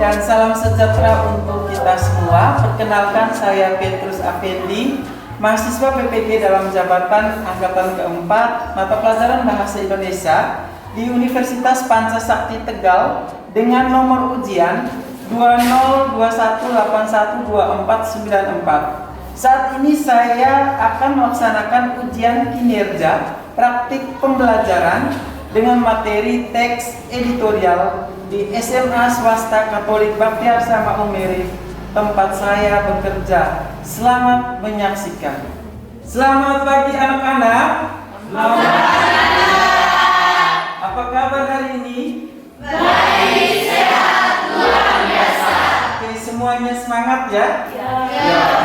dan salam sejahtera untuk kita semua. Perkenalkan, saya Petrus Afendi, mahasiswa PPG dalam jabatan angkatan keempat mata pelajaran Bahasa Indonesia di Universitas Pancasakti Tegal dengan nomor ujian 2021812494. Saat ini saya akan melaksanakan ujian kinerja praktik pembelajaran dengan materi teks editorial di SMA Swasta Katolik Baktiar Sama Umeri, tempat saya bekerja. Selamat menyaksikan. Selamat pagi anak-anak. Apa kabar hari ini? Baik, sehat, luar biasa. Oke, semuanya semangat ya?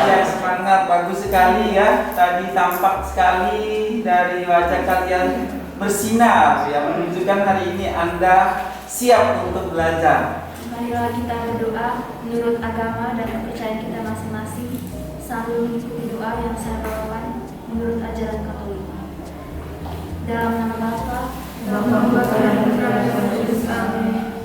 Ya, semangat, bagus sekali ya. Tadi tampak sekali dari wajah kalian bersinar ya, menunjukkan hari ini Anda siap untuk belajar. Marilah kita berdoa menurut agama dan kepercayaan kita masing-masing, sambil mengikuti doa yang saya bawakan menurut ajaran Katolik. Dalam nama Bapa, Bapa dan Putra dan Roh Kudus. Amin.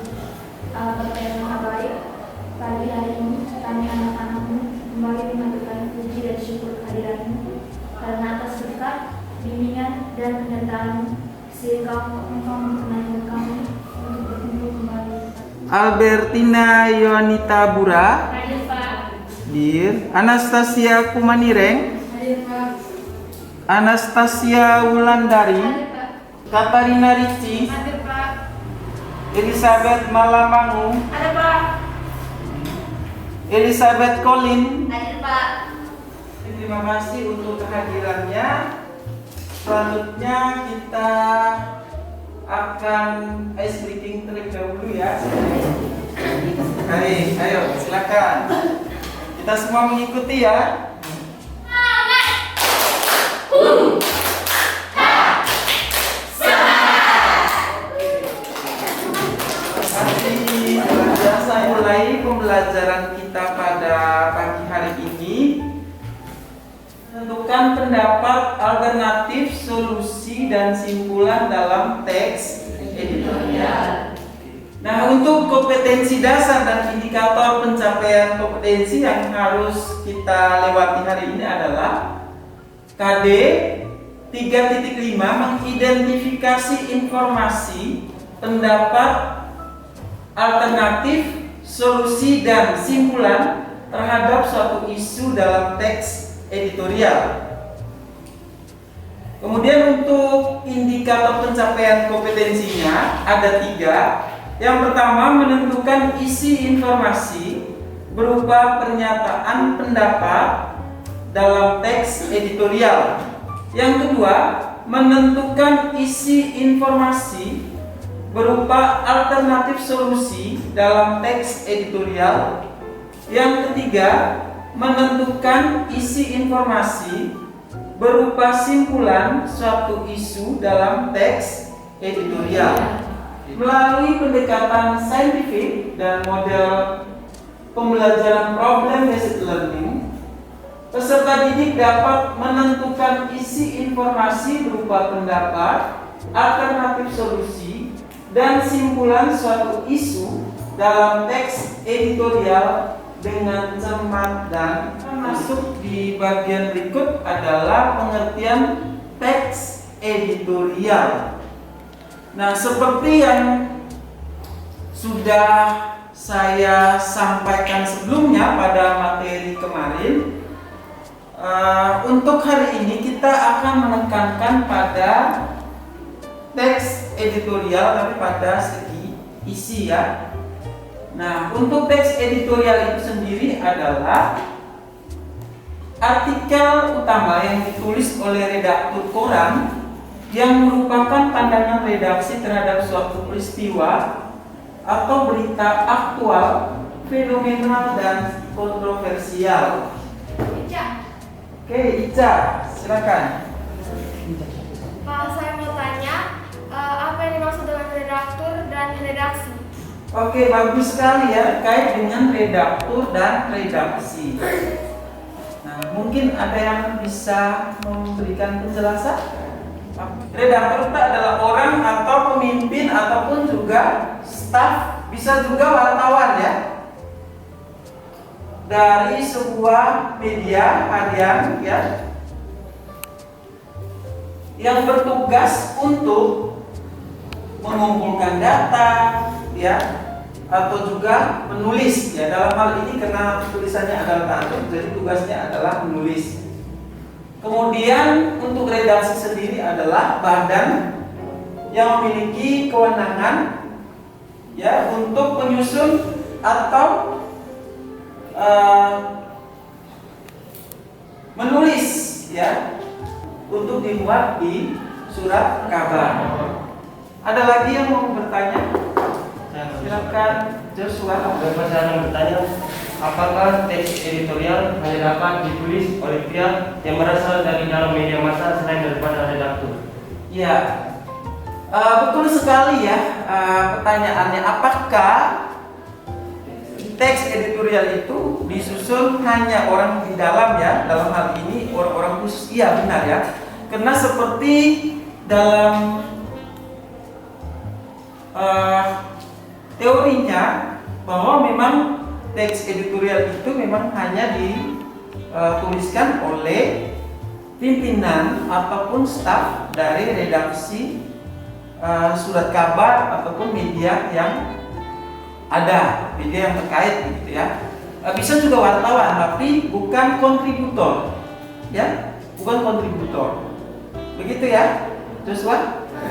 Allah Bapa yang Maha Baik, pagi hari ini kami anak-anakmu kembali mengaturkan puji dan syukur kehadiranmu karena atas berkat, bimbingan dan penyertaanmu sehingga engkau memperkenankan kami untuk berkumpul kembali. Albertina Yohanita Bura, Hadir Pak. Dir. Anastasia Kumanireng, Hadir Pak. Anastasia Wulandari, Hadir Pak. Katarina Ricci, Hadir Pak. Elizabeth Malamangu, Hadir Pak. Elizabeth Colin. Hadir Pak. Terima kasih untuk kehadirannya. Selanjutnya kita akan ice breaking terlebih dahulu ya. Baik, ayo silakan. Kita semua mengikuti ya. Saya mulai pembelajaran kita pada pagi hari ini. Tentukan pendapat alternatif, solusi, dan simpulan dalam teks editorial. Nah, untuk kompetensi dasar dan indikator pencapaian kompetensi yang harus kita lewati hari ini adalah KD 3.5, mengidentifikasi informasi, pendapat, alternatif, solusi, dan simpulan terhadap suatu isu dalam teks editorial. Kemudian untuk indikator pencapaian kompetensinya ada 3. Yang pertama, menentukan isi informasi berupa pernyataan pendapat dalam teks editorial. Yang kedua, menentukan isi informasi berupa alternatif solusi dalam teks editorial. Yang ketiga, menentukan isi informasi berupa simpulan suatu isu dalam teks editorial. Melalui pendekatan saintifik dan model pembelajaran problem based learning, peserta didik dapat menentukan isi informasi berupa pendapat, alternatif solusi, dan simpulan suatu isu dalam teks editorial dengan cermat. Dan masuk di bagian berikut adalah pengertian teks editorial. Nah, seperti yang sudah saya sampaikan sebelumnya pada materi kemarin, untuk hari ini kita akan menekankan pada teks editorial tapi pada segi isi ya. Nah, untuk teks editorial itu sendiri adalah artikel utama yang ditulis oleh redaktur koran yang merupakan pandangan redaksi terhadap suatu peristiwa atau berita aktual, fenomenal, dan kontroversial. Oke, Ica, silakan. Pak, saya mau tanya, apa yang dimaksud dengan redaktur dan redaksi? Oke, bagus sekali ya, terkait dengan redaktur dan redaksi. Nah, mungkin ada yang bisa memberikan penjelasan? Redaktur itu adalah orang atau pemimpin ataupun juga staf, bisa juga wartawan ya. dari sebuah media harian ya yang bertugas untuk mengumpulkan data ya atau juga menulis ya. Dalam hal ini karena tulisannya adalah ta'alluq, jadi tugasnya adalah menulis. Kemudian untuk redaksi sendiri adalah badan yang memiliki kewenangan ya untuk menyusun atau menulis ya untuk dimuat di surat kabar. Ada lagi yang mau bertanya? Silakan Joshua. Saya ingin bertanya, apakah teks editorial hanya dapat ditulis oleh pihak yang berasal dari dalam media massa selain daripada redaktur? Ya, betul sekali ya pertanyaannya. Apakah teks editorial itu disusun hanya orang di dalam ya? Dalam hal ini orang-orang khusus. Iya benar ya. Karena seperti dalam teorinya bahwa memang teks editorial itu memang hanya dituliskan oleh pimpinan ataupun staf dari redaksi surat kabar ataupun media yang ada, media yang terkait gitu ya. Bisa juga wartawan tapi bukan kontributor ya, bukan kontributor. Begitu ya, Joshua?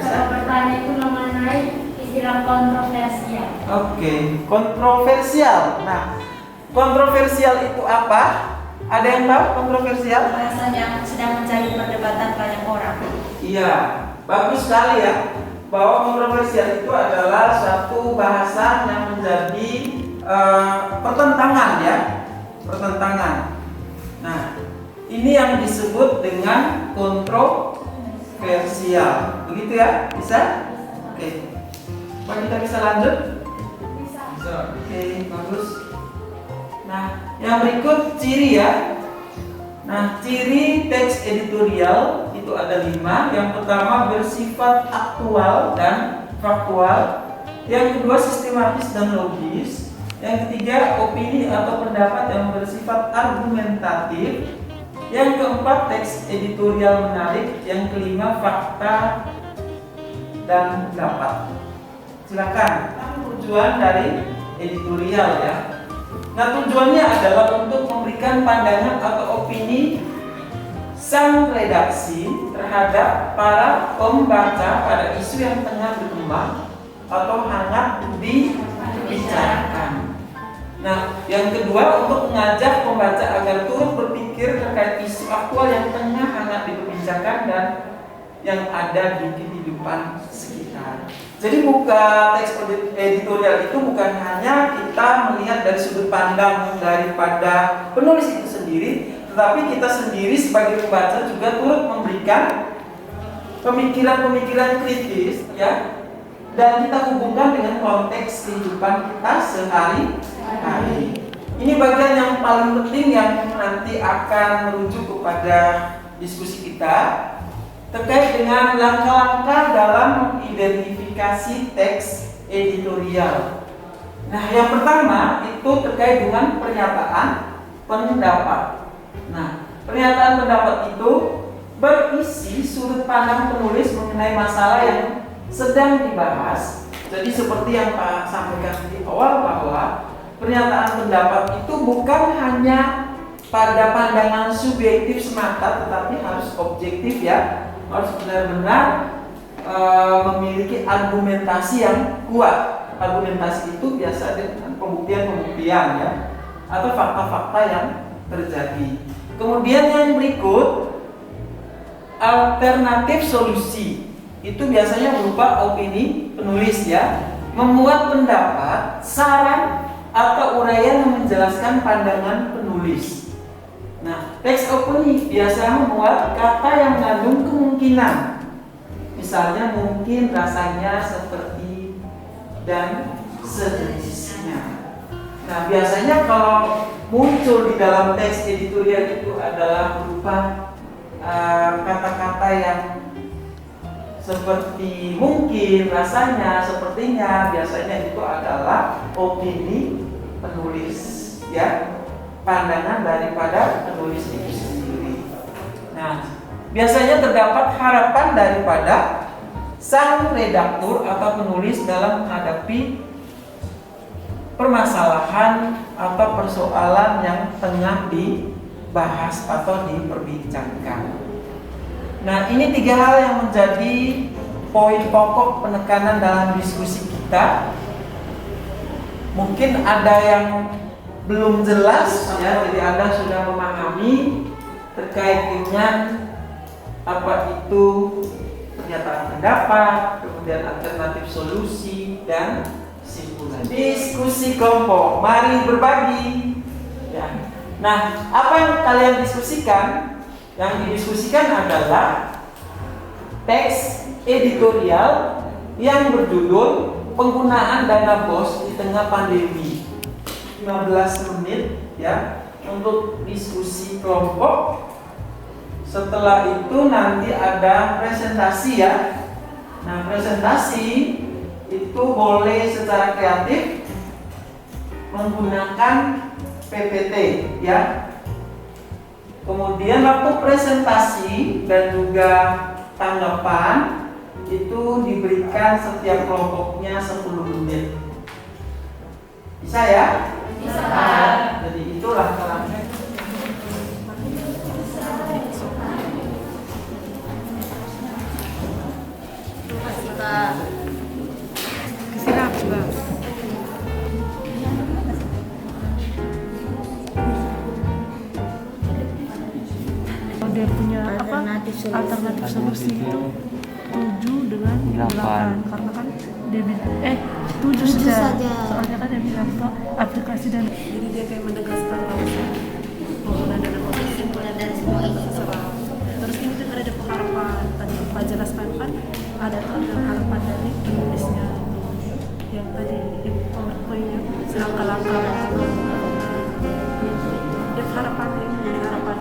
Saya bertanya itu mengenai istilah kontroversial. Oke, kontroversial. Nah, kontroversial itu apa? Ada yang tahu kontroversial? Bahasan yang sedang menjadi perdebatan banyak orang. Iya, bagus sekali ya. Bahwa kontroversial itu adalah suatu bahasan yang menjadi pertentangan ya, pertentangan. Nah, ini yang disebut dengan kontroversial. Begitu ya? Bisa? Oke. Pak, kita bisa lanjut? Bisa. Oke, bagus. Nah, yang berikut ciri ya. Nah, ciri teks editorial itu ada 5. Yang pertama bersifat aktual dan faktual. Yang kedua sistematis dan logis. Yang ketiga opini atau pendapat yang bersifat argumentatif. Yang keempat teks editorial menarik. Yang kelima fakta dan pendapat. Silakan. Tujuan dari editorial ya. Nah, tujuannya adalah untuk memberikan pandangan atau opini sang redaksi terhadap para pembaca pada isu yang tengah berkembang atau hangat dibicarakan. Nah, yang kedua untuk mengajak pembaca agar turut berpikir terkait isu aktual yang tengah hangat diperbincangkan dan yang ada di kehidupan sekitar. Jadi teks editorial itu bukan hanya kita melihat dari sudut pandang daripada penulis itu sendiri, tetapi kita sendiri sebagai pembaca juga turut memberikan pemikiran-pemikiran kritis ya, dan kita hubungkan dengan konteks kehidupan kita sehari-hari. Ini bagian yang paling penting yang nanti akan merujuk kepada diskusi kita terkait dengan langkah-langkah dalam mengidentifikasi teks editorial. Nah, yang pertama itu terkait dengan pernyataan pendapat. Nah, pernyataan pendapat itu berisi sudut pandang penulis mengenai masalah yang sedang dibahas. Jadi seperti yang Pak sampaikan di awal bahwa pernyataan pendapat itu bukan hanya pada pandangan subjektif semata, tetapi harus objektif ya. Harus benar-benar memiliki argumentasi yang kuat. Argumentasi itu biasa dengan pembuktian-pembuktian ya, atau fakta-fakta yang terjadi. Kemudian yang berikut alternatif solusi itu biasanya berupa opini penulis ya, membuat pendapat, saran atau uraian yang menjelaskan pandangan penulis. Nah, teks opini biasanya memuat kata yang mengandung kemungkinan. Misalnya mungkin, rasanya, seperti, dan sejenisnya. Nah, biasanya kalau muncul di dalam teks editorial itu adalah berupa kata-kata yang seperti mungkin, rasanya, sepertinya. Biasanya itu adalah opini penulis ya. pandangan daripada penulis itu sendiri. Nah, biasanya terdapat harapan daripada sang redaktur atau penulis dalam menghadapi permasalahan atau persoalan yang tengah dibahas atau diperbincangkan. Nah, ini 3 hal yang menjadi poin pokok penekanan dalam diskusi kita. Mungkin ada yang belum jelas ya, jadi Anda sudah memahami terkait dengan apa itu pernyataan pendapat, kemudian alternatif solusi dan kesimpulan. Diskusi kelompok, mari berbagi. Ya. Nah, apa yang kalian diskusikan? Yang didiskusikan adalah teks editorial yang berjudul penggunaan dana BOS di tengah pandemi. 15 menit ya untuk diskusi kelompok. Setelah itu nanti ada presentasi ya. Nah, presentasi itu boleh secara kreatif menggunakan PPT ya. Kemudian waktu presentasi dan juga tanggapan itu diberikan setiap kelompoknya 10 menit. Bisa ya? Bisa. Jadi itulah caranya. Dia punya alternatif solusi itu 7 dengan 8 karena kan dia bilang 7 saja. Soalnya kan dia bilang tuh aplikasi dan jadi dia kayak menegaskan langsung penggunaan dana kesimpulan dari semua ini terus ini juga ada pengharapan tadi Pak jelaskan kan ada harapan dari penulisnya yang tadi powerpointnya langkah-langkah dia harapan ini harapan.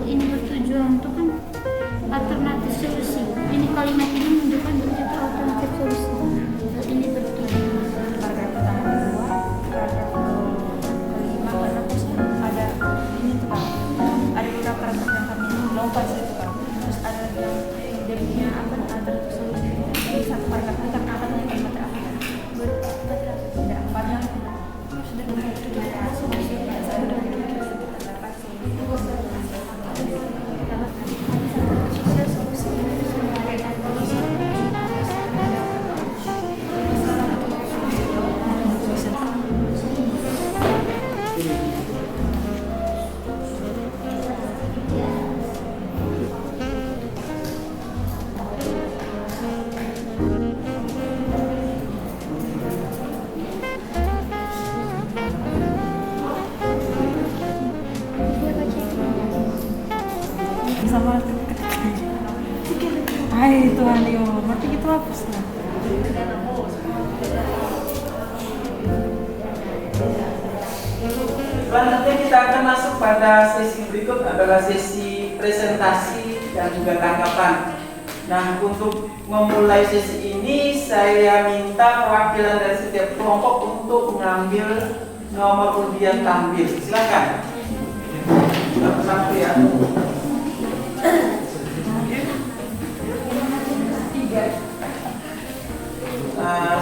Ini bertujuan untuk kan alternatif solusi. Ini kalimat ini menunjukkan itu alternatif solusi. Ini bertujuan. Paragraf pertama kedua, paragraf kelima, ada ini tuh kan, ada beberapa paragraf yang kami lompat itu kan. Terus ada dia punya alternatif solusi. Jadi satu paragraf kita akan yang kalimat apa? Tidak, padahal sudah ada solusi. Sama Hai Tuhan yo, berarti gitu hapus lah. Selanjutnya kita akan masuk pada sesi berikut adalah sesi presentasi dan juga tanggapan. Nah, untuk memulai sesi ini saya minta perwakilan dari setiap kelompok untuk mengambil nomor undian tampil. Silakan. Satu ya.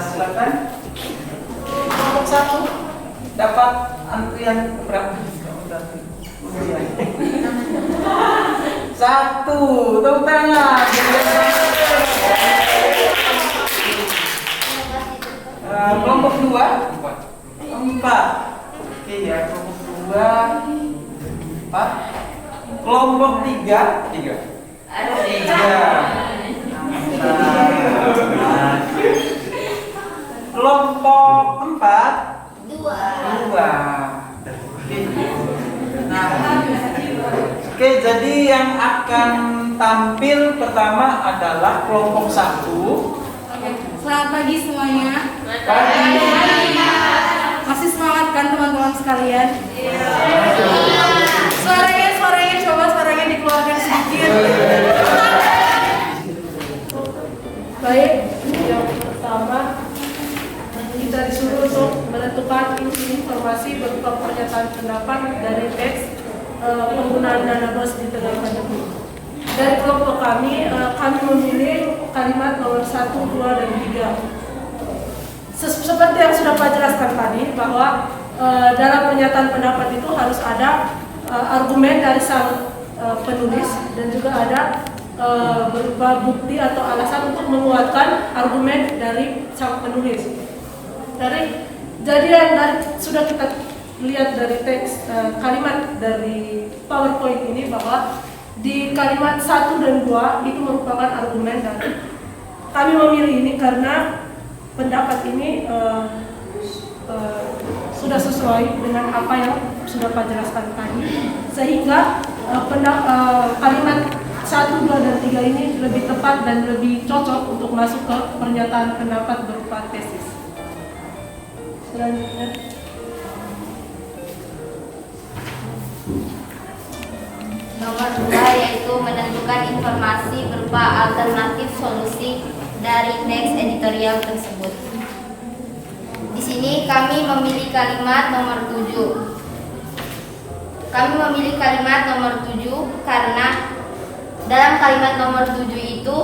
Silakan. Kelompok 1 dapat antrian berapa? Undian. 1, tepuk tangan. Kelompok 2 4. Oke ya, kelompok 2 4. Kelompok 3 3. Kelompok 4 2. Oke, jadi yang akan tampil pertama adalah kelompok 1. Selamat pagi semuanya. Pagi. Masih semangat kan teman-teman sekalian? Suaranya coba suaranya dikeluarkan sedikit. Baik, yang pertama kita disuruh untuk menentukan informasi berupa pernyataan pendapat dari teks penggunaan dana bos di tengah pandemi. Dari kelompok kami memilih kalimat nomor 1, 2, dan 3. Seperti yang sudah Pak jelaskan tadi, bahwa dalam pernyataan pendapat itu harus ada argumen dari sang penulis dan juga ada berupa bukti atau alasan untuk menguatkan argumen dari sang penulis. Jadi sudah kita lihat dari teks kalimat dari PowerPoint ini bahwa di kalimat 1 dan 2 itu merupakan argumen, dan kami memilih ini karena pendapat ini sudah sesuai dengan apa yang sudah Pak jelaskan tadi, sehingga kalimat 1, 2, dan 3 ini lebih tepat dan lebih cocok untuk masuk ke pernyataan pendapat berupa tesis. Selanjutnya, nomor 2 yaitu menentukan informasi berupa alternatif solusi dari teks editorial tersebut. Di sini kami memilih kalimat nomor 7. Kami memilih kalimat nomor 7 karena dalam kalimat nomor 7 itu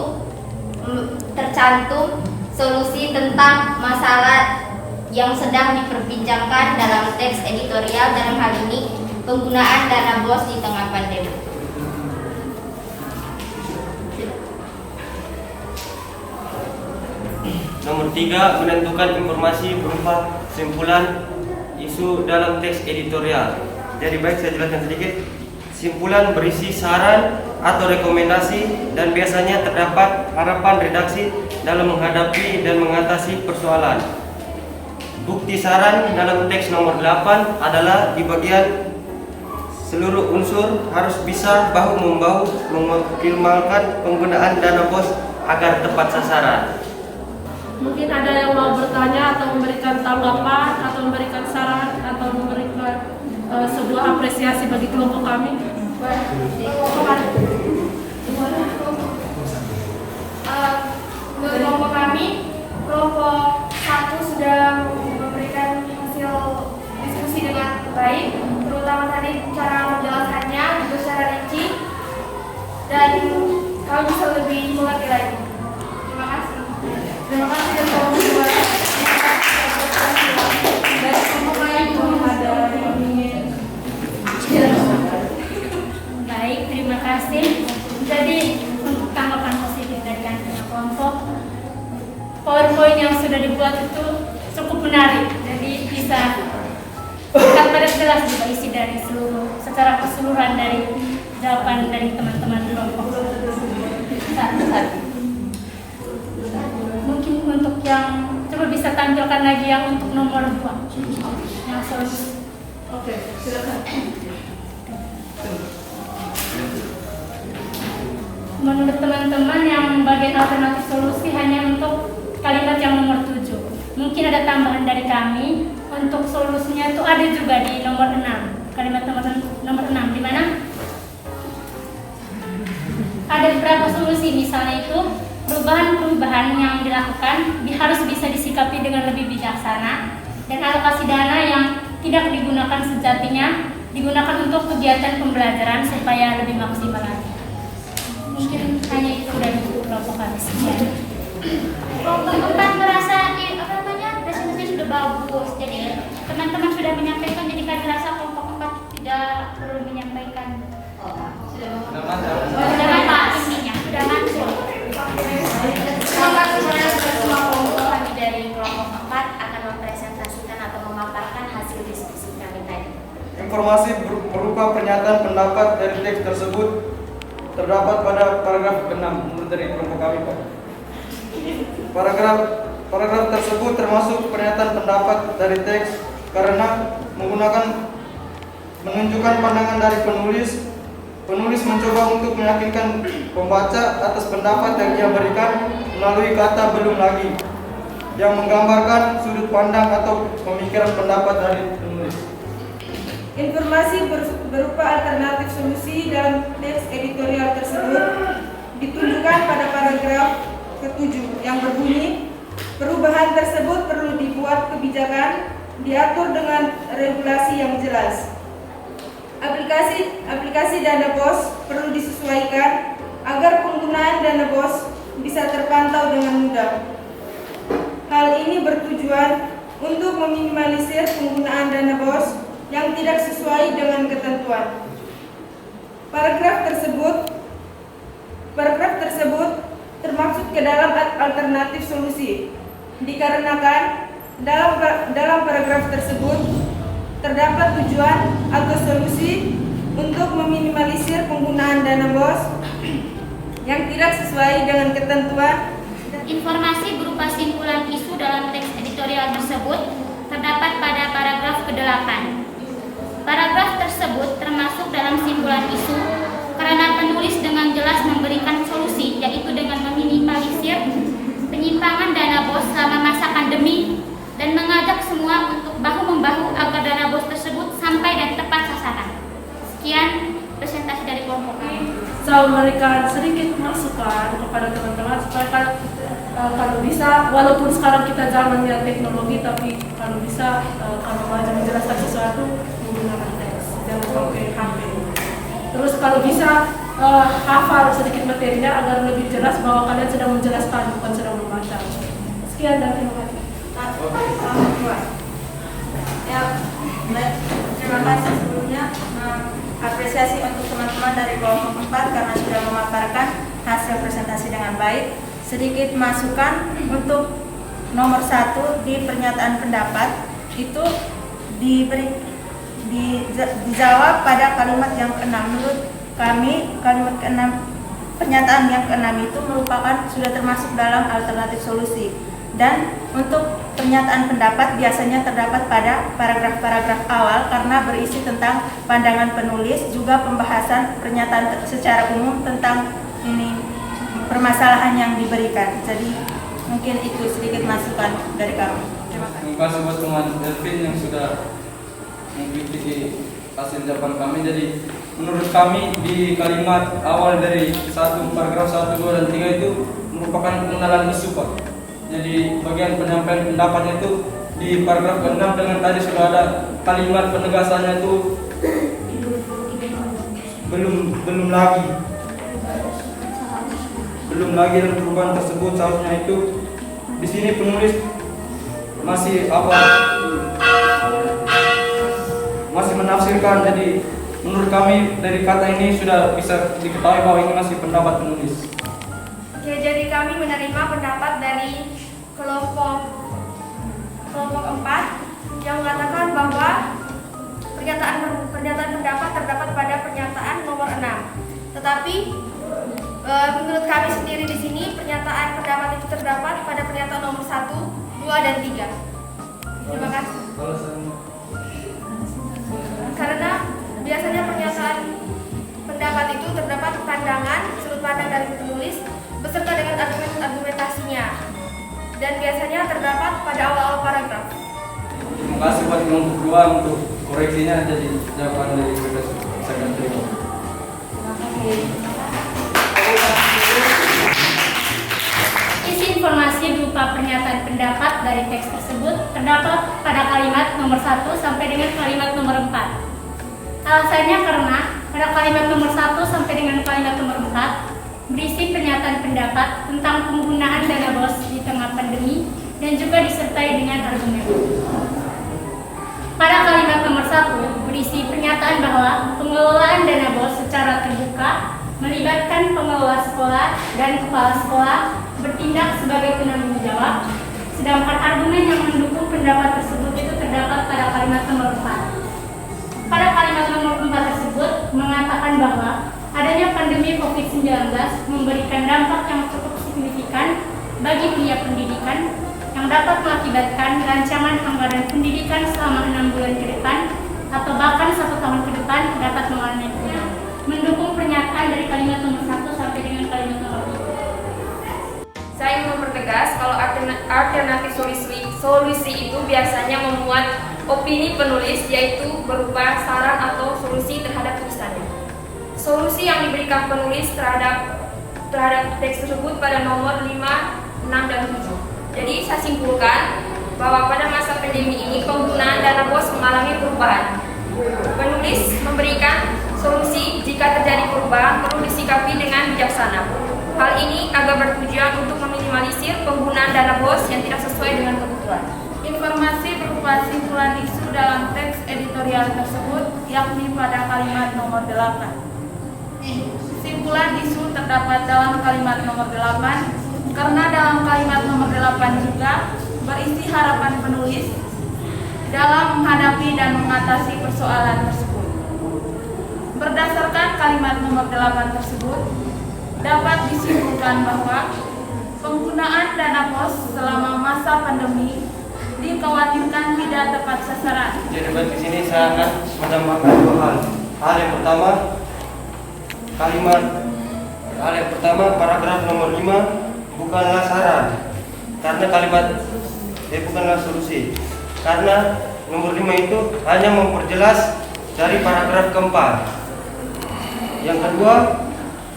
tercantum solusi tentang masalah yang sedang diperbincangkan dalam teks editorial, dalam hal ini penggunaan dana bos di tengah pandemi. Nomor 3, menentukan informasi berupa simpulan isu dalam teks editorial. Jadi baik saya jelaskan sedikit. Simpulan berisi saran atau rekomendasi dan biasanya terdapat harapan redaksi dalam menghadapi dan mengatasi persoalan. Bukti saran dalam teks nomor 8 adalah di bagian seluruh unsur harus bisa bahu-membahu mengoptimalkan penggunaan dana bos agar tepat sasaran. mungkin ada yang mau bertanya atau memberikan tanggapan atau memberikan saran atau memberikan sebuah apresiasi bagi kelompok kami. Kelompok kami, kelompok 1 sudah memberikan hasil diskusi dengan baik, terutama tadi cara menjelaskannya juga secara rinci, dan kami bisa lebih mengerti lagi. Terima kasih. Terima kasih dan kelompok 2. Dari kelompok lain ada yang ingin. Baik, terima kasih. Jadi untuk tanggapan positif dari antara kelompok, PowerPoint yang sudah dibuat itu cukup menarik. Jadi bisa terlihat pada jelas juga isi dari secara keseluruhan dari jawaban dari teman-teman kelompok. Mungkin untuk yang coba bisa tampilkan lagi yang untuk nomor 2 yang solusi. Oke, silakan. Menurut teman-teman yang bagian alternatif solusi hanya untuk kalimat yang nomor 7. Mungkin ada tambahan dari kami untuk solusinya itu ada juga di nomor 6. kalimat nomor 6, di mana ada beberapa solusi, misalnya itu perubahan-perubahan yang dilakukan harus bisa disikapi dengan lebih bijaksana, dan alokasi dana yang tidak digunakan sejatinya digunakan untuk kegiatan pembelajaran supaya lebih maksimal lagi. Mungkin hanya itu dari kelompok kami. Kelompok 4 merasa presentasi sudah bagus, jadi teman-teman sudah menyampaikan, jadi kami rasa kelompok 4 tidak perlu menyampaikan. Sudah mantap intinya, sudah masuk. Terima kasih semua kelompok. Kami dari kelompok 4 akan mempresentasikan atau memaparkan hasil diskusi kami tadi. Informasi berupa pernyataan pendapat dari teks tersebut terdapat pada paragraf 6 menurut dari kelompok kami, Pak. Paragraf tersebut termasuk pernyataan pendapat dari teks karena menunjukkan pandangan dari penulis. Penulis mencoba untuk meyakinkan pembaca atas pendapat yang ia berikan melalui kata "belum lagi" yang menggambarkan sudut pandang atau pemikiran pendapat dari penulis. Informasi berupa alternatif solusi dalam teks editorial tersebut ditunjukkan pada paragraf ke-7 yang berbunyi, perubahan tersebut perlu dibuat kebijakan, diatur dengan regulasi yang jelas. Aplikasi dana BOS perlu disesuaikan agar penggunaan dana BOS bisa terpantau dengan mudah. Hal ini bertujuan untuk meminimalisir penggunaan dana BOS yang tidak sesuai dengan ketentuan. Paragraf tersebut termasuk ke dalam alternatif solusi, dikarenakan dalam paragraf tersebut terdapat tujuan atau solusi untuk meminimalisir penggunaan dana BOS yang tidak sesuai dengan ketentuan. Informasi berupa simpulan isu dalam teks editorial tersebut terdapat pada paragraf ke-8. Paragraf tersebut termasuk dalam simpulan isu karena penulis dengan jelas memberikan solusi, yaitu dengan meminimalisir penyimpangan dana BOS selama masa pandemi dan mengajak semua untuk bahu-membahu agar dana BOS tersebut sampai dan tepat sasaran. Sekian presentasi dari kelompok kami. Saya memberikan sedikit masukan kepada teman-teman supaya kalau bisa, walaupun sekarang kita zamannya teknologi, tapi kalau bisa kalau mau menjelaskan sesuatu menggunakan teks, jangan pakai HP. Terus kalau bisa hafal sedikit materinya agar lebih jelas bahwa kalian sedang menjelaskan, bukan sedang membaca. Sekian dan terima kasih. Ya, baik. Terima kasih sebelumnya. Apresiasi untuk teman-teman dari kelompok 4 karena sudah memaparkan hasil presentasi dengan baik. Sedikit masukan untuk nomor 1 di pernyataan pendapat itu dijawab pada kalimat yang ke-6. Menurut kami kalimat ke-6, pernyataan yang ke-6 itu merupakan sudah termasuk dalam alternatif solusi. Dan untuk pernyataan pendapat biasanya terdapat pada paragraf-paragraf awal karena berisi tentang pandangan penulis, juga pembahasan pernyataan secara umum tentang permasalahan yang diberikan. Jadi mungkin itu sedikit masukan dari kami. Terima kasih. Terima kasih buat teman Delvin yang sudah mengkritiki hasil jawaban kami. Jadi menurut kami di kalimat awal dari paragraf 1, 2, dan 3 itu merupakan pengenalan isu, Pak. Jadi bagian penyampaian pendapatnya itu di paragraf ke-6 dengan tadi sudah ada kalimat penegasannya itu belum lagi dan perubahan tersebut seharusnya itu di sini penulis masih menafsirkan. Jadi menurut kami dari kata ini sudah bisa diketahui bahwa ini masih pendapat penulis. Oke, jadi kami menerima pendapat dari kelompok 4 yang mengatakan bahwa pernyataan pendapat terdapat pada pernyataan nomor 6. Tetapi menurut kami sendiri di sini pernyataan pendapat itu terdapat pada pernyataan nomor 1, 2, dan 3. Terima kasih. Karena biasanya pernyataan pendapat itu terdapat pandangan, sudut pandang dari penulis beserta dengan argumentasinya, dan biasanya terdapat pada awal-awal paragraf. Terima kasih buat kelompok 2 untuk proyeksinya jadi jawaban dari saya terima. Isi informasi berupa pernyataan pendapat dari teks tersebut terdapat pada kalimat nomor 1 sampai dengan kalimat nomor 4. Alasannya karena pada kalimat nomor 1 sampai dengan kalimat nomor 4 berisi pernyataan pendapat tentang penggunaan dana BOS di tengah pandemi dan juga disertai dengan argumen. Pada kalimat nomor 1 berisi pernyataan bahwa pengelolaan dana BOS secara terbuka melibatkan pengelola sekolah dan kepala sekolah bertindak sebagai penanggung jawab, sedangkan argumen yang mendukung pendapat tersebut itu terdapat pada kalimat nomor 4. Pada kalimat nomor 4 tersebut mengatakan bahwa adanya pandemi COVID-19 memberikan dampak yang cukup signifikan bagi dunia pendidikan yang dapat mengakibatkan rancangan anggaran pendidikan selama 6 bulan ke depan atau bahkan 1 tahun ke depan dapat mengalami penurunan. Mendukung pernyataan dari kalimat nomor 1 sampai dengan kalimat nomor 3. Saya ingin mempertegas kalau alternatif solusi itu biasanya memuat opini penulis, yaitu berupa saran atau solusi terhadap tulisannya. Solusi yang diberikan penulis terhadap teks tersebut pada nomor 5, 6, dan 7. Jadi saya simpulkan bahwa pada masa pandemi ini penggunaan dana BOS mengalami perubahan. Penulis memberikan solusi jika terjadi perubahan perlu disikapi dengan bijaksana. Hal ini agar bertujuan untuk meminimalisir penggunaan dana BOS yang tidak sesuai dengan kebutuhan. Informasi berupa simpulan isu dalam teks editorial tersebut yakni pada kalimat nomor 8. Simpulan isu terdapat dalam kalimat nomor 8 karena dalam kalimat nomor 8 juga berisi harapan penulis dalam menghadapi dan mengatasi persoalan tersebut. Berdasarkan kalimat nomor 8 tersebut, dapat disimpulkan bahwa penggunaan dana BOS selama masa pandemi dikhawatirkan tidak tepat sasaran. Jadi di sini saya akan menambahkan 2 hal. Hal yang pertama paragraf nomor 5 bukanlah saran karena bukanlah solusi. Karena nomor 5 itu hanya memperjelas dari paragraf keempat. Yang kedua,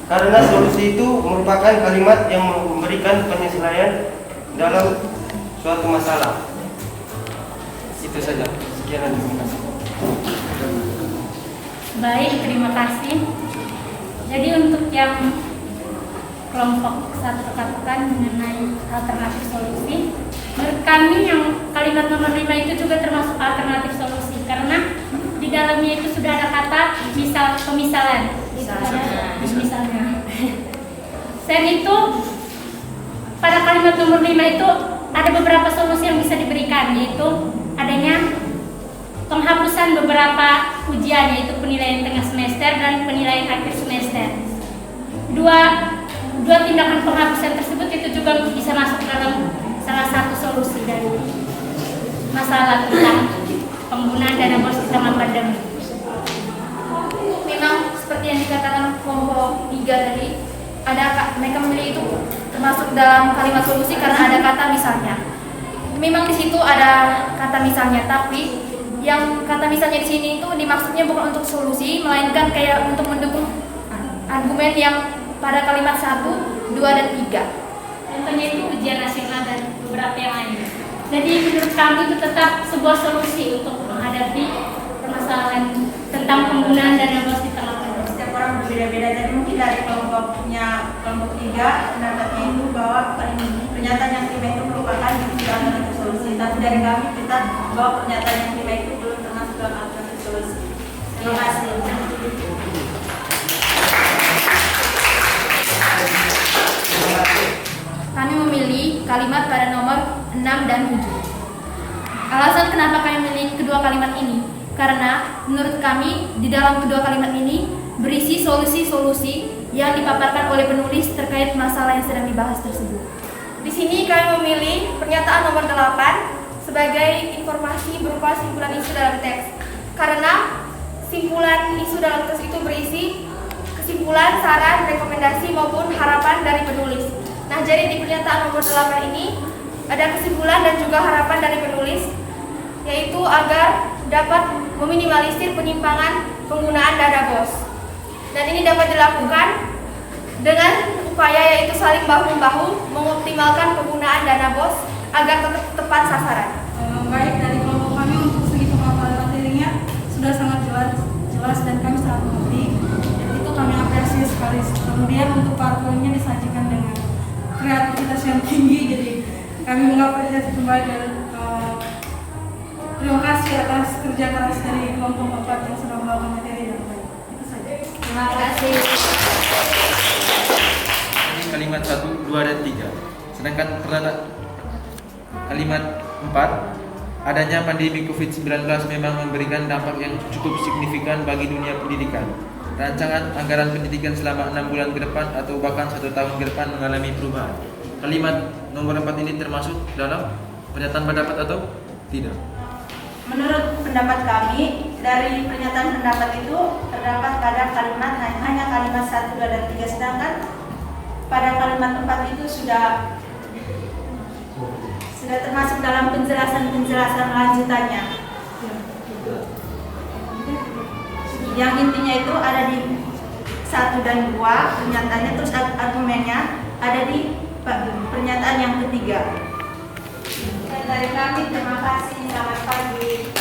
karena solusi itu merupakan kalimat yang memberikan penyesuaian dalam suatu masalah. Itu saja. Sekian dan terima kasih. Baik, terima kasih. Jadi untuk yang kelompok 1 katakan mengenai alternatif solusi, menurut kami yang kalimat nomor 5 itu juga termasuk alternatif solusi karena di dalamnya itu sudah ada kata pemisalan. Misalnya. Selain itu pada kalimat nomor 5 itu ada beberapa solusi yang bisa diberikan, yaitu adanya penghapusan beberapa ujian, yaitu penilaian tengah semester dan penilaian akhir semester. Dua tindakan penghapusan tersebut itu juga bisa masuk dalam salah satu solusi dari masalah tentang penggunaan dana BOS di tengah pandemi. Memang seperti yang dikatakan kelompok 3 tadi, mereka memilih itu termasuk dalam kalimat solusi karena ada kata misalnya. Memang di situ ada kata misalnya, tapi yang kata misalnya di sini itu dimaksudnya bukan untuk solusi, melainkan kayak untuk mendukung argumen yang pada kalimat 1, 2, dan 3. Contohnya itu ujian nasional dan beberapa yang lain. Jadi menurut kami itu tetap sebuah solusi untuk menghadapi permasalahan tentang penggunaan dana BOS di tengah pandemi. Setiap orang berbeda-beda, jadi mungkin dari kelompok 3 pendapatnya itu bahwa pernyataan yang 5 itu merupakan alternatif solusi. Tapi dari kami kita bahwa pernyataan yang 5 itu belum termasuk dalam alternatif solusi. Terima kasih. Kami memilih kalimat pada nomor 6 dan 7. Alasan kenapa kami memilih kedua kalimat ini? Karena menurut kami di dalam kedua kalimat ini berisi solusi-solusi yang dipaparkan oleh penulis terkait masalah yang sedang dibahas tersebut. Di sini kami memilih pernyataan nomor 8 sebagai informasi berupa simpulan isu dalam teks. Karena simpulan isu dalam teks itu berisi kesimpulan, saran, rekomendasi maupun harapan dari penulis. Nah, jadi di pernyataan nomor 8 ini ada kesimpulan dan juga harapan dari penulis, yaitu agar dapat meminimalisir penyimpangan penggunaan dana BOS. Dan ini dapat dilakukan dengan upaya yaitu saling bahu-membahu mengoptimalkan penggunaan dana BOS agar tetap tepat sasaran. Baik, dari kelompok kami untuk segi pemaparan materinya sudah sangat jelas dan kami sangat mengerti. Dan itu kami apresiasi sekali. Kemudian untuk PowerPoint-nya disajikan dengan kreativitas yang tinggi, jadi kami mengapresiasi kembali dan terima kasih atas kerja keras dari kelompok 4 yang sudah membawakan materi yang baik. Itu saja. Terima kasih. Ini kalimat 1, 2, dan 3. Sedangkan kalimat 4, adanya pandemi COVID-19 memang memberikan dampak yang cukup signifikan bagi dunia pendidikan. Rancangan anggaran pendidikan selama 6 bulan ke depan atau bahkan 1 tahun ke depan mengalami perubahan. Kalimat nomor 4 ini termasuk dalam pernyataan pendapat atau tidak? Menurut pendapat kami, dari pernyataan pendapat itu terdapat pada kalimat hanya kalimat 1, 2, dan 3, sedangkan pada kalimat 4 itu sudah termasuk dalam penjelasan lanjutannya. Yang intinya itu ada di 1 dan 2 pernyataannya, terus argumennya ada di pernyataan yang ketiga. Dan dari kami terima kasih, selamat pagi.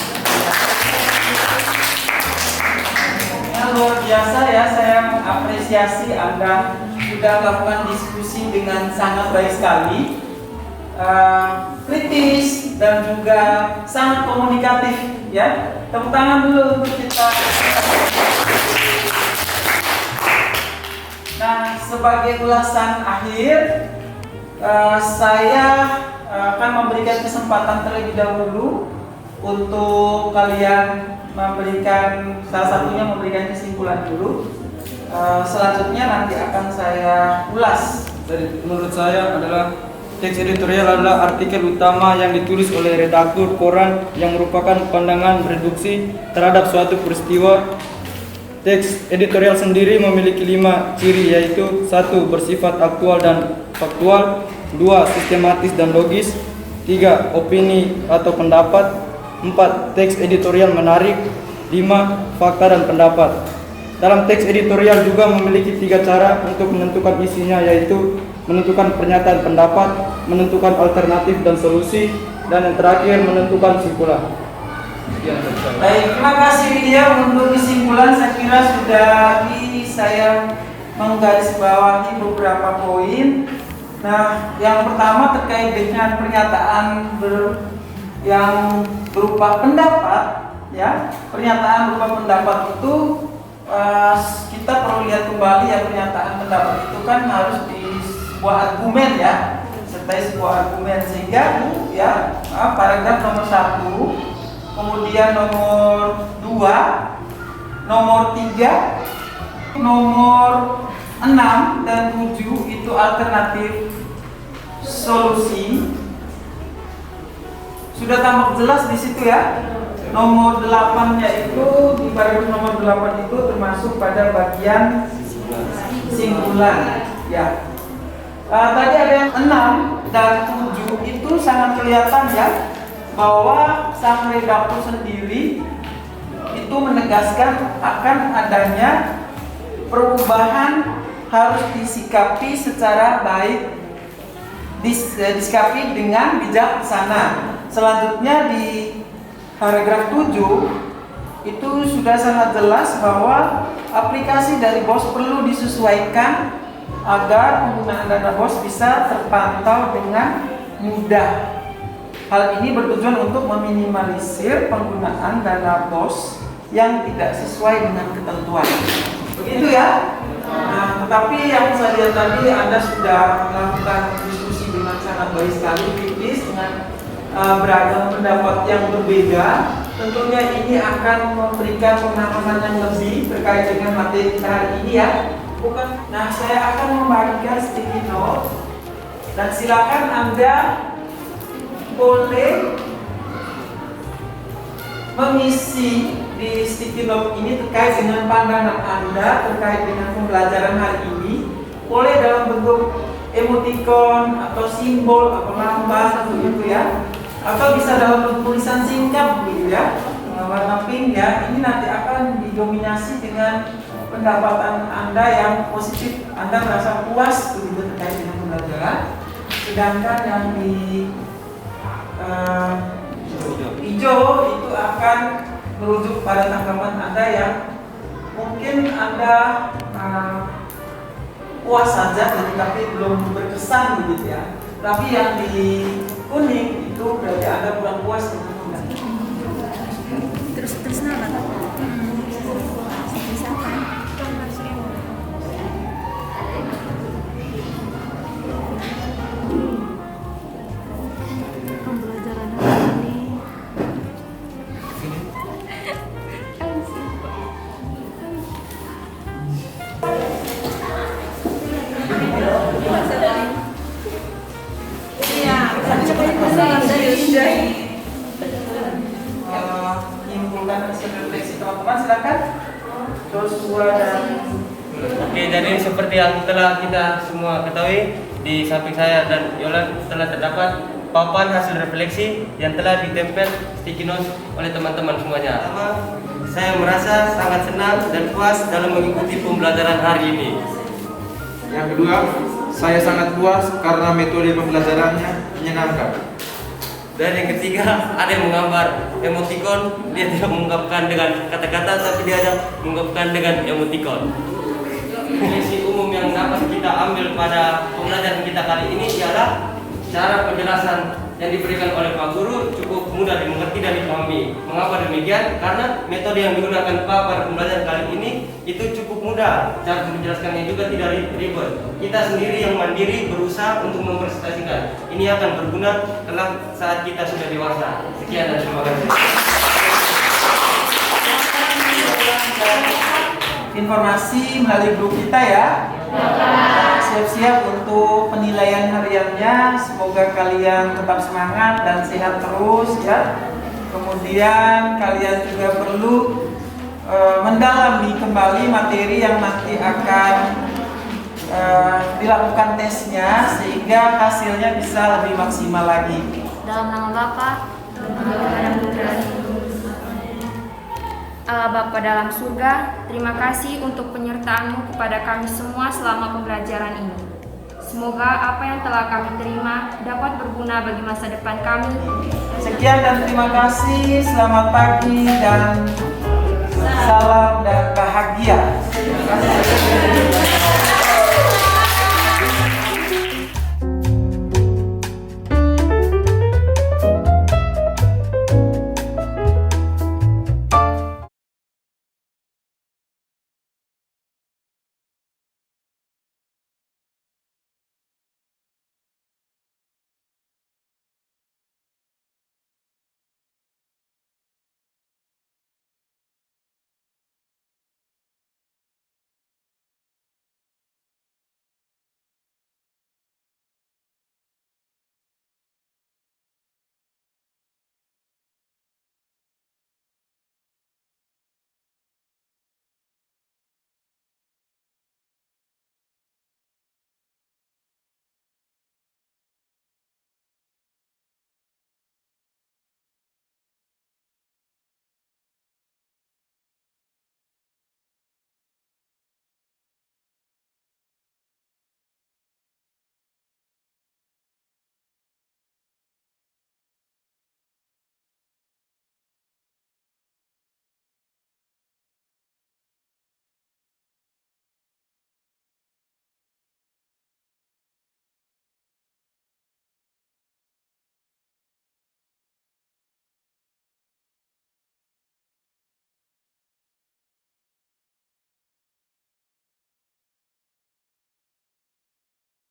Luar biasa ya, saya apresiasi Anda sudah melakukan diskusi dengan sangat baik sekali, kritis dan juga sangat komunikatif ya. Tepuk tangan dulu untuk kita. Nah, sebagai ulasan akhir, saya akan memberikan kesempatan terlebih dahulu untuk kalian memberikan, salah satunya memberikan kesimpulan dulu. Selanjutnya nanti akan saya ulas. Dari menurut saya adalah teks editorial adalah artikel utama yang ditulis oleh redaktur koran yang merupakan pandangan reduksi terhadap suatu peristiwa. Teks editorial sendiri memiliki 5 ciri, yaitu 1. Bersifat aktual dan faktual, 2. Sistematis dan logis, 3. Opini atau pendapat, 4. Teks editorial menarik, 5. Fakta dan pendapat. Dalam teks editorial juga memiliki 3 cara untuk menentukan isinya, yaitu menentukan pernyataan pendapat, menentukan alternatif dan solusi, dan yang terakhir menentukan kesimpulan. Baik, terima kasih Widya untuk kesimpulan. Saya kira sudah saya menggarisbawahi beberapa poin. Nah, yang pertama terkait dengan pernyataan yang berupa pendapat, ya. Pernyataan berupa pendapat itu kita perlu lihat kembali ya, pernyataan pendapat itu kan harus di sebuah argumen ya, sertai sebuah argumen, sehingga ya paragraf nomor 1, kemudian nomor 2, nomor 3, nomor 6 dan 7 itu alternatif solusi. Sudah tampak jelas di situ ya. Nomor 8-nya itu di paragraf nomor 8 itu termasuk pada bagian simpulan ya. Tadi ada yang 6 dan 7 itu sangat kelihatan ya, bahwa sang redaktur sendiri itu menegaskan akan adanya perubahan harus disikapi secara baik, disikapi dengan bijaksana. Selanjutnya di paragraf 7 itu sudah sangat jelas bahwa aplikasi dari BOS perlu disesuaikan agar penggunaan dana BOS bisa terpantau dengan mudah. Hal ini bertujuan untuk meminimalisir penggunaan dana BOS yang tidak sesuai dengan ketentuan. Begitu ya. Nah, tetapi yang saya lihat tadi Anda sudah melakukan diskusi dengan sangat baik sekali, kritis dengan beragam pendapat yang berbeda. Tentunya ini akan memberikan pemahaman yang lebih terkait dengan materi kita hari ini ya. Nah, saya akan membagikan sticky note dan silakan Anda boleh mengisi di sticky note ini terkait dengan pandangan Anda terkait dengan pembelajaran hari ini. Boleh dalam bentuk emoticon atau simbol atau lambang begitu ya, atau bisa dalam bentuk tulisan singkat begitu ya. warna pink ya, ini nanti akan didominasi dengan pendapatan Anda yang positif. Anda merasa puas begitu terkait dengan pembelajaran. Sedangkan yang di hijau itu akan merujuk pada tanggapan Anda yang mungkin Anda puas saja, tapi belum berkesan begitu ya. Tapi yang di kuning itu berarti Anda kurang puas dengan pembelajaran. Terus nama Pembelajaran hari ini Menyimpulkan hasil refleksi teman-teman, silakan. Joshua dan Oke, jadi seperti yang telah kita semua ketahui, di samping saya dan Yolan telah terdapat papan hasil refleksi yang telah ditempel sticky notes oleh teman-teman semuanya. Pertama, saya merasa sangat senang dan puas dalam mengikuti pembelajaran hari ini. Yang kedua, saya sangat puas karena metode pembelajarannya menyenangkan. Dan yang ketiga, ada yang menggambar emoticon, dia tidak mengungkapkan dengan kata-kata, tapi dia ada mengungkapkan dengan emoticon. Refleksi umum yang dapat kita ambil pada pembelajaran kita kali ini ialah cara penjelasan yang diberikan oleh Pak Guru cukup mudah dimengerti dan dipahami. Mengapa demikian? Karena metode yang digunakan Pak pada pembelajaran kali ini itu cukup mudah. Cara menjelaskannya juga tidak ribet. Kita sendiri yang mandiri berusaha untuk mempresentasikan. Ini akan berguna kelak saat kita sudah dewasa. Sekian dan terima kasih. informasi melalui grup kita ya. Siap-siap untuk penilaian hariannya. Semoga kalian tetap semangat dan sehat terus ya. Kemudian kalian juga perlu mendalami kembali materi yang nanti akan dilakukan tesnya sehingga hasilnya bisa lebih maksimal lagi. Dalam nama Bapa dan Putra, Allah Bapa dalam surga, terima kasih untuk penyertaan-Mu kepada kami semua selama pembelajaran ini. Semoga apa yang telah kami terima dapat berguna bagi masa depan kami. Sekian dan terima kasih. Selamat pagi dan salam dan bahagia. Terima kasih.